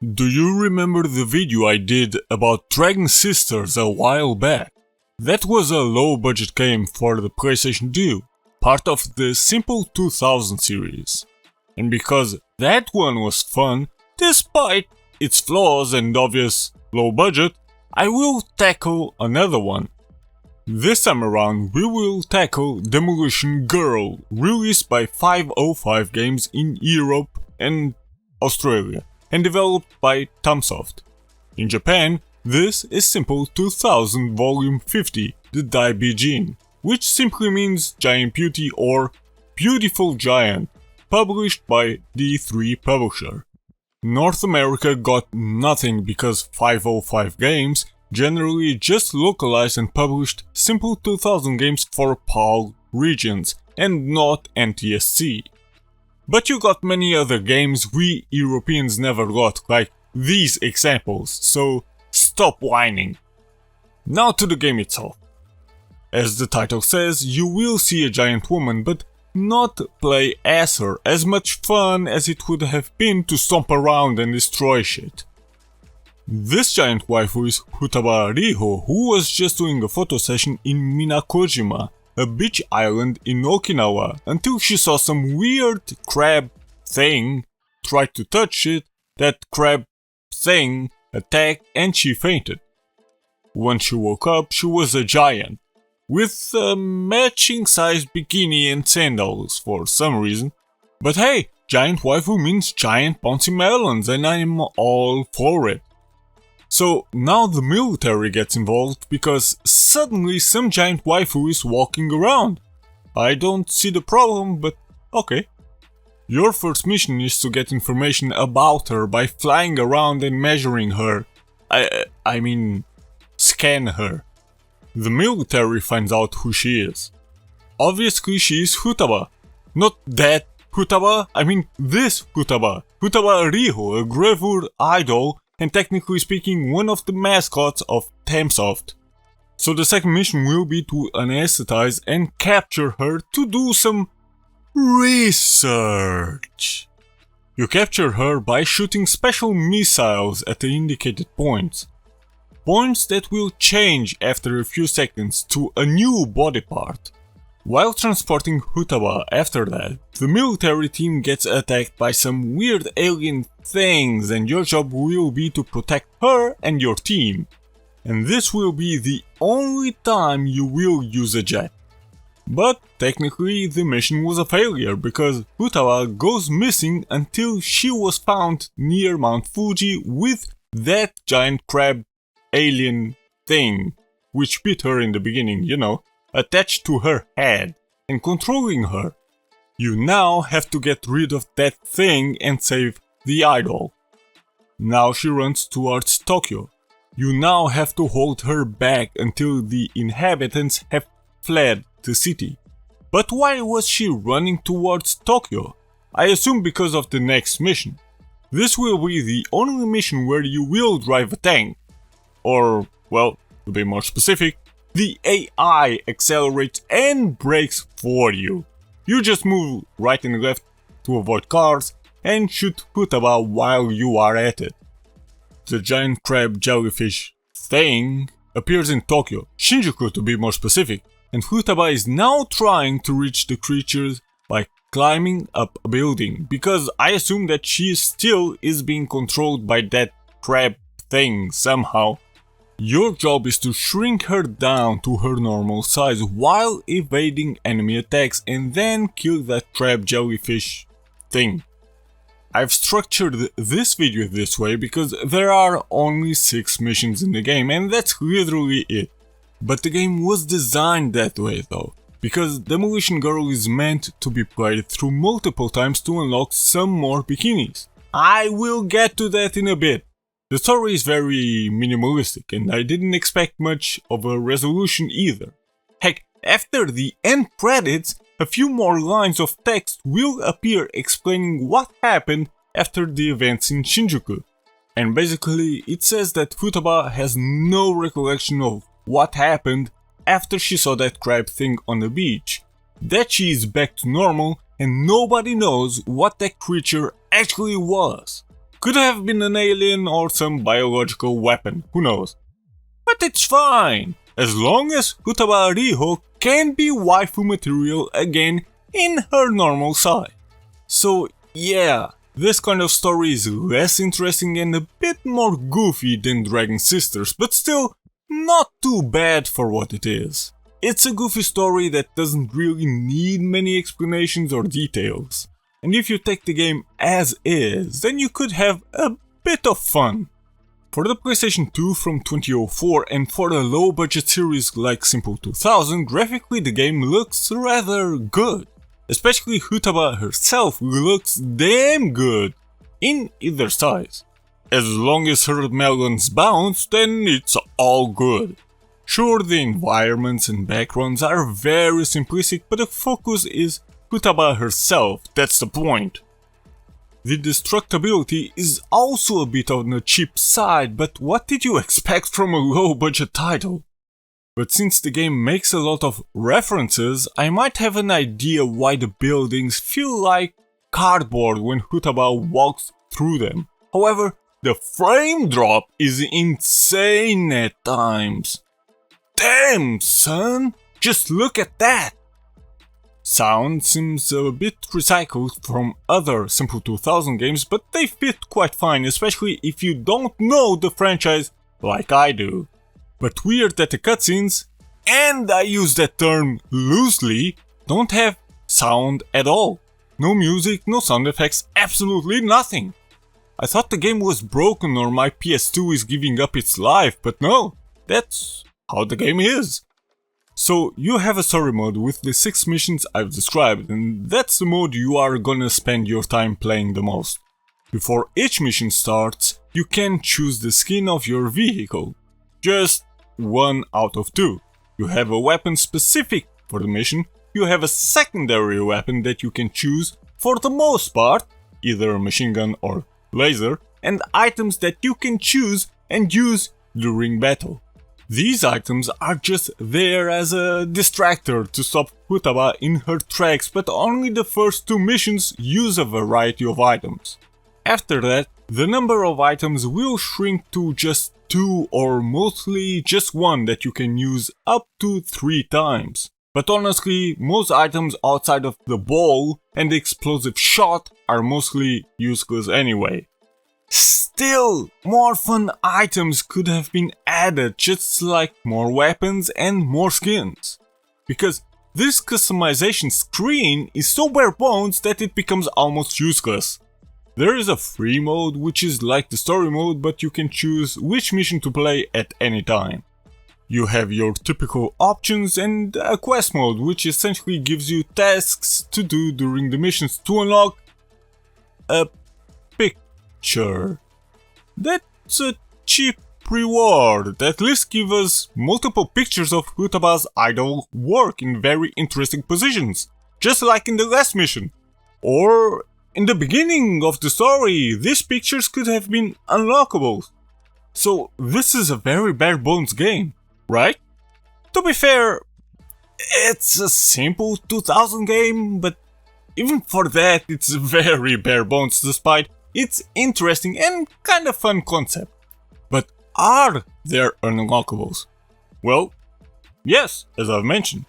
Do you remember the video I did about Dragon Sisters a while back? That was a low-budget game for the PlayStation 2, part of the Simple 2000 series. And because that one was fun, despite its flaws and obvious low budget, I will tackle another one. This time around we will tackle Demolition Girl, released by 505 Games in Europe and Australia, and developed by Tamsoft. In Japan, this is Simple 2000 Volume 50, the Daibijin, which simply means Giant Beauty or Beautiful Giant, published by D3 Publisher. North America got nothing because 505 Games generally just localized and published Simple 2000 games for PAL regions and not NTSC. But you got many other games we Europeans never got, like these examples, so stop whining. Now to the game itself. As the title says, you will see a giant woman, but not play as her, as much fun as it would have been to stomp around and destroy shit. This giant waifu is Futaba Riho, who was just doing a photo session in Minakojima, a beach island in Okinawa, until she saw some weird crab thing, tried to touch it, that crab thing attacked and she fainted. When she woke up, she was a giant, with a matching sized bikini and sandals for some reason. But hey, giant waifu means giant bouncy melons and I'm all for it. So now the military gets involved because suddenly some giant waifu is walking around. I don't see the problem, but okay. Your first mission is to get information about her by flying around and measuring her. I mean, scan her. The military finds out who she is. Obviously she is Futaba. Not that Futaba, I mean this Futaba. Futaba Riho, a gravure idol and technically speaking one of the mascots of Tamsoft. So the second mission will be to anesthetize and capture her to do some research. You capture her by shooting special missiles at the indicated points. Points that will change after a few seconds to a new body part. While transporting Futaba after that, the military team gets attacked by some weird alien things and your job will be to protect her and your team. And this will be the only time you will use a jet. But technically the mission was a failure because Futaba goes missing until she was found near Mount Fuji with that giant crab alien thing, which bit her in the beginning, you know, attached to her head and controlling her. You now have to get rid of that thing and save the idol. Now she runs towards Tokyo. You now have to hold her back until the inhabitants have fled the city. But why was she running towards Tokyo? I assume because of the next mission. This will be the only mission where you will drive a tank. Or, well, to be more specific, the AI accelerates and brakes for you. You just move right and left to avoid cars and shoot Futaba while you are at it. The giant crab jellyfish thing appears in Tokyo, Shinjuku to be more specific, and Futaba is now trying to reach the creatures by climbing up a building, because I assume that she still is being controlled by that crab thing somehow. Your job is to shrink her down to her normal size while evading enemy attacks and then kill that crab jellyfish thing. I've structured this video this way because there are only 6 missions in the game and that's literally it. But the game was designed that way though, because Demolition Girl is meant to be played through multiple times to unlock some more bikinis. I will get to that in a bit. The story is very minimalistic and I didn't expect much of a resolution either. Heck, after the end credits, a few more lines of text will appear explaining what happened after the events in Shinjuku. And basically it says that Futaba has no recollection of what happened after she saw that crab thing on the beach, that she is back to normal and nobody knows what that creature actually was. Could have been an alien or some biological weapon, who knows. But it's fine, as long as Futaba Riho can be waifu material again in her normal size. So yeah, this kind of story is less interesting and a bit more goofy than Dragon Sisters, but still not too bad for what it is. It's a goofy story that doesn't really need many explanations or details. And if you take the game as is, then you could have a bit of fun. For the PlayStation 2 from 2004 and for a low budget series like Simple 2000, graphically the game looks rather good. Especially Futaba herself looks damn good in either size. As long as her melons bounce, then it's all good. Sure, the environments and backgrounds are very simplistic, but the focus is Futaba herself, that's the point. The destructibility is also a bit on the cheap side, but what did you expect from a low budget title? But since the game makes a lot of references, I might have an idea why the buildings feel like cardboard when Futaba walks through them. However, the frame drop is insane at times. Damn, son! Just look at that! Sound seems a bit recycled from other Simple 2000 games, but they fit quite fine, especially if you don't know the franchise like I do. But weird that the cutscenes, and I use that term loosely, don't have sound at all. No music, no sound effects, absolutely nothing. I thought the game was broken or my PS2 is giving up its life, but no, that's how the game is. So you have a story mode with the 6 missions I've described, and that's the mode you are gonna spend your time playing the most. Before each mission starts, you can choose the skin of your vehicle. Just 1 out of 2. You have a weapon specific for the mission, you have a secondary weapon that you can choose for the most part, either a machine gun or laser, and items that you can choose and use during battle. These items are just there as a distractor to stop Futaba in her tracks, but only the first 2 missions use a variety of items. After that, the number of items will shrink to just 2 or mostly just 1 that you can use up to 3 times. But honestly, most items outside of the ball and the explosive shot are mostly useless anyway. Still, more fun items could have been added, just like more weapons and more skins. Because this customization screen is so bare bones that it becomes almost useless. There is a free mode, which is like the story mode, but you can choose which mission to play at any time. You have your typical options and a quest mode, which essentially gives you tasks to do during the missions to unlock a picture. That's a cheap reward. At least give us multiple pictures of Futaba's idol work in very interesting positions, just like in the last mission. Or in the beginning of the story, these pictures could have been unlockables. So this is a very bare bones game, right? To be fair, it's a simple 2000 game, but even for that it's very bare bones despite its interesting and kind of fun concept. But are there unlockables? Well, yes, as I've mentioned.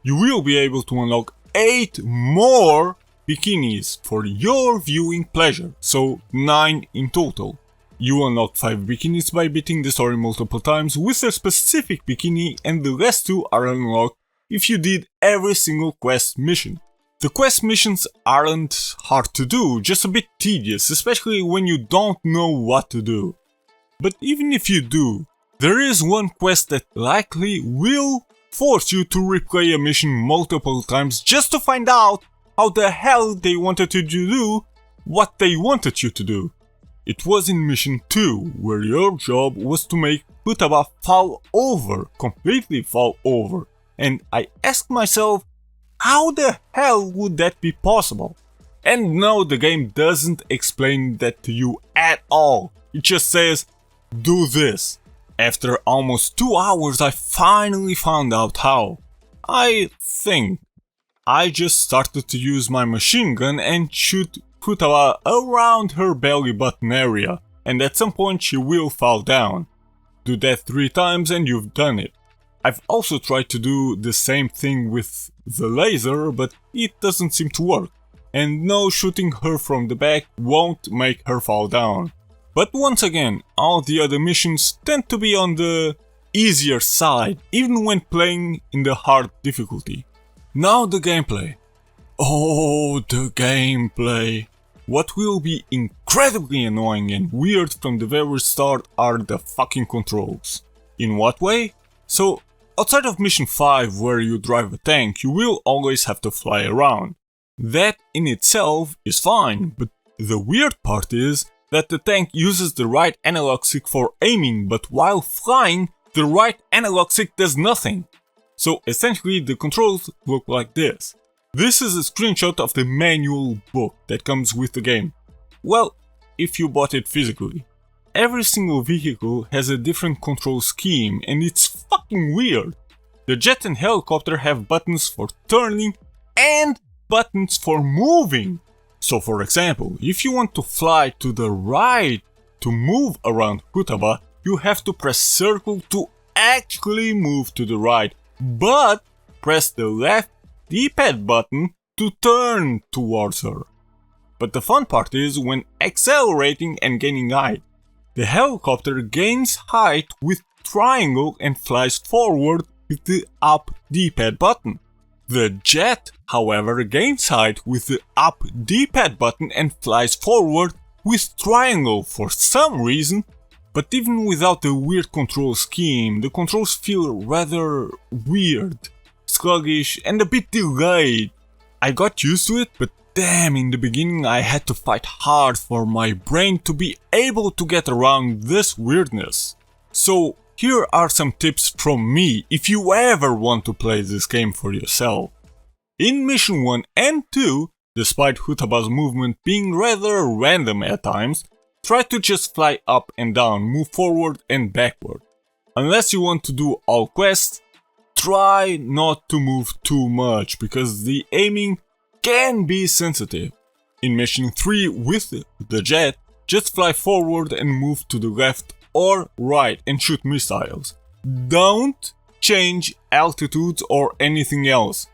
You will be able to unlock 8 more bikinis for your viewing pleasure, so 9 in total. You unlock 5 bikinis by beating the story multiple times with a specific bikini, and the rest 2 are unlocked if you did every single quest mission. The quest missions aren't hard to do, just a bit tedious, especially when you don't know what to do. But even if you do, there is one quest that likely will force you to replay a mission multiple times just to find out how the hell they wanted you to do what they wanted you to do. It was in mission 2, where your job was to make Futaba fall over, completely fall over. And I asked myself, how the hell would that be possible? And no, the game doesn't explain that to you at all. It just says, do this. After almost 2 hours I finally found out how. I think I just started to use my machine gun and shoot Futaba around her belly button area, and at some point she will fall down. Do that 3 times and you've done it. I've also tried to do the same thing with the laser, but it doesn't seem to work. And no, shooting her from the back won't make her fall down. But once again, all the other missions tend to be on the easier side, even when playing in the hard difficulty. Now the gameplay. Oh, the gameplay. What will be incredibly annoying and weird from the very start are the fucking controls. In what way? So, outside of mission 5 where you drive a tank, you will always have to fly around. That in itself is fine, but the weird part is that the tank uses the right analog stick for aiming, but while flying, the right analog stick does nothing. So essentially the controls look like this. This is a screenshot of the manual book that comes with the game. Well, if you bought it physically. Every single vehicle has a different control scheme and it's fucking weird. The jet and helicopter have buttons for turning and buttons for moving. So for example, if you want to fly to the right to move around Futaba, you have to press circle to actually move to the right, but press the left D-pad button to turn towards her. But the fun part is when accelerating and gaining height. The helicopter gains height with triangle and flies forward with the up D-pad button. The jet, however, gains height with the up D-pad button and flies forward with triangle for some reason. But even without the weird control scheme, the controls feel rather weird, sluggish and a bit delayed. I got used to it, but damn, in the beginning I had to fight hard for my brain to be able to get around this weirdness. So here are some tips from me if you ever want to play this game for yourself. In mission 1 and 2, despite Futaba's movement being rather random at times, try to just fly up and down, move forward and backward. Unless you want to do all quests, try not to move too much because the aiming can be sensitive. In mission 3 with the jet, just fly forward and move to the left or right and shoot missiles. Don't change altitudes or anything else.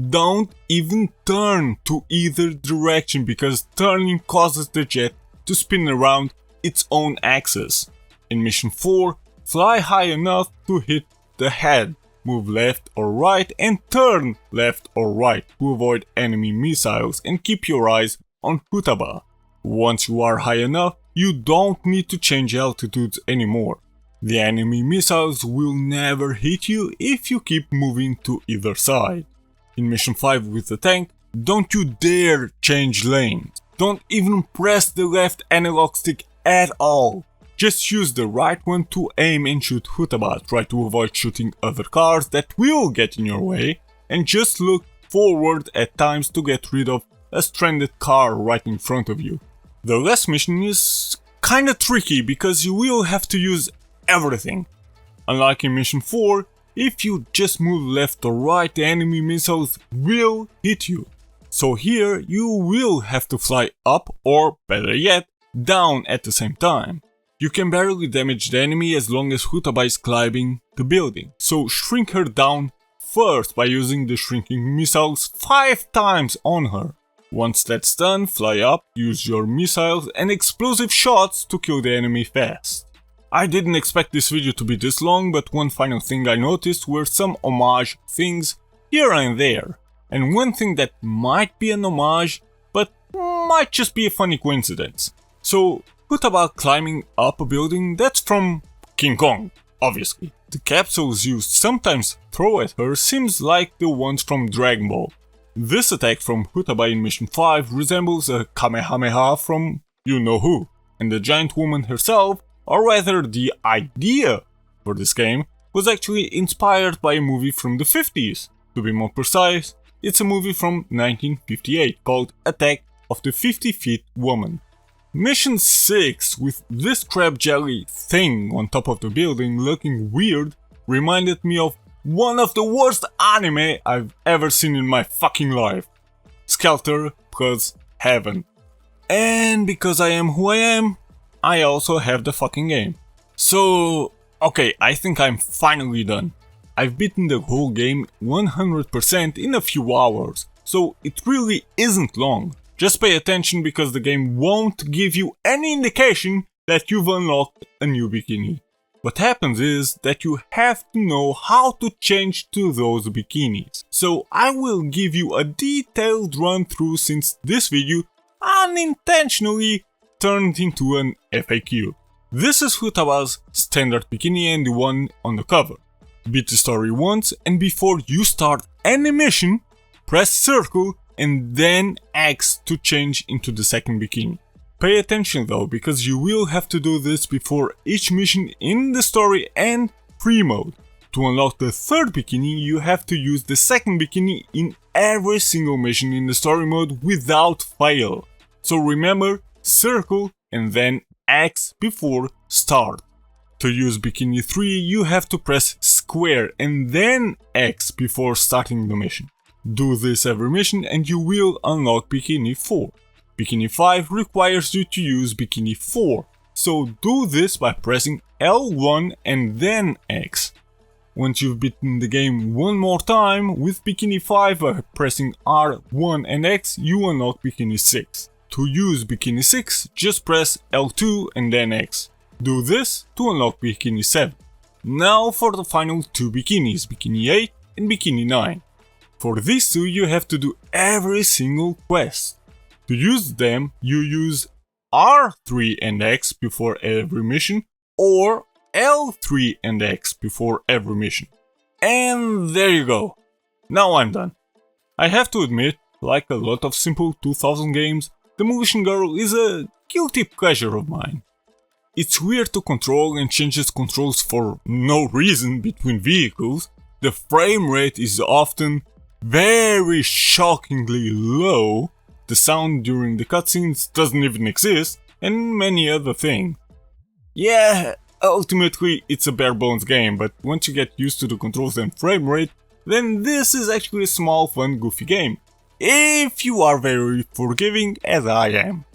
Don't even turn to either direction because turning causes the jet to spin around its own axis. In mission 4, fly high enough to hit the head, move left or right and turn left or right to avoid enemy missiles and keep your eyes on Futaba. Once you are high enough, you don't need to change altitudes anymore. The enemy missiles will never hit you if you keep moving to either side. In mission 5 with the tank, don't you dare change lanes. Don't even press the left analog stick at all. Just use the right one to aim and shoot Futaba. Try to avoid shooting other cars that will get in your way and just look forward at times to get rid of a stranded car right in front of you. The last mission is kinda tricky because you will have to use everything. Unlike in mission 4, if you just move left or right, the enemy missiles will hit you. So here you will have to fly up or, better yet, down at the same time. You can barely damage the enemy as long as Futaba is climbing the building, so shrink her down first by using the shrinking missiles 5 times on her. Once that's done, fly up, use your missiles and explosive shots to kill the enemy fast. I didn't expect this video to be this long, but one final thing I noticed were some homage things here and there. And one thing that might be an homage, but might just be a funny coincidence. So, Futaba climbing up a building, that's from King Kong, obviously. The capsules you sometimes throw at her seems like the ones from Dragon Ball. This attack from Futaba in mission 5 resembles a Kamehameha from you-know-who. And the giant woman herself, or rather the idea for this game, was actually inspired by a movie from the 50s. To be more precise, it's a movie from 1958 called Attack of the 50-Feet Woman. Mission 6, with this crab jelly thing on top of the building looking weird, reminded me of one of the worst anime I've ever seen in my fucking life. Skelter plus Heaven. And because I am who I am, I also have the fucking game. So, okay, I think I'm finally done. I've beaten the whole game 100% in a few hours, so it really isn't long. Just pay attention because the game won't give you any indication that you've unlocked a new bikini. What happens is that you have to know how to change to those bikinis. So I will give you a detailed run through since this video unintentionally turned into an FAQ. This is Hauppauge's standard bikini and the one on the cover. Beat the story once and before you start any mission, press circle and then X to change into the second bikini. Pay attention though, because you will have to do this before each mission in the story and free mode. To unlock the third bikini, you have to use the second bikini in every single mission in the story mode without fail. So remember, circle and then X before start. To use bikini 3, you have to press square and then X before starting the mission. Do this every mission and you will unlock bikini 4. Bikini 5 requires you to use bikini 4, so do this by pressing L1 and then X. Once you've beaten the game one more time with bikini 5 by pressing R1 and X, you unlock bikini 6. To use bikini 6, just press L2 and then X. Do this to unlock bikini 7. Now for the final two bikinis, bikini 8 and bikini 9. For these two you have to do every single quest. To use them, you use R3 and X before every mission, or L3 and X before every mission. And there you go. Now I'm done. I have to admit, like a lot of simple 2000 games, Demolition Girl is a guilty pleasure of mine. It's weird to control and change its controls for no reason between vehicles. The frame rate is often very shockingly low. The sound during the cutscenes doesn't even exist, and many other things. Yeah, ultimately it's a bare bones game, but once you get used to the controls and frame rate, then this is actually a small, fun, goofy game. If you are very forgiving, as I am.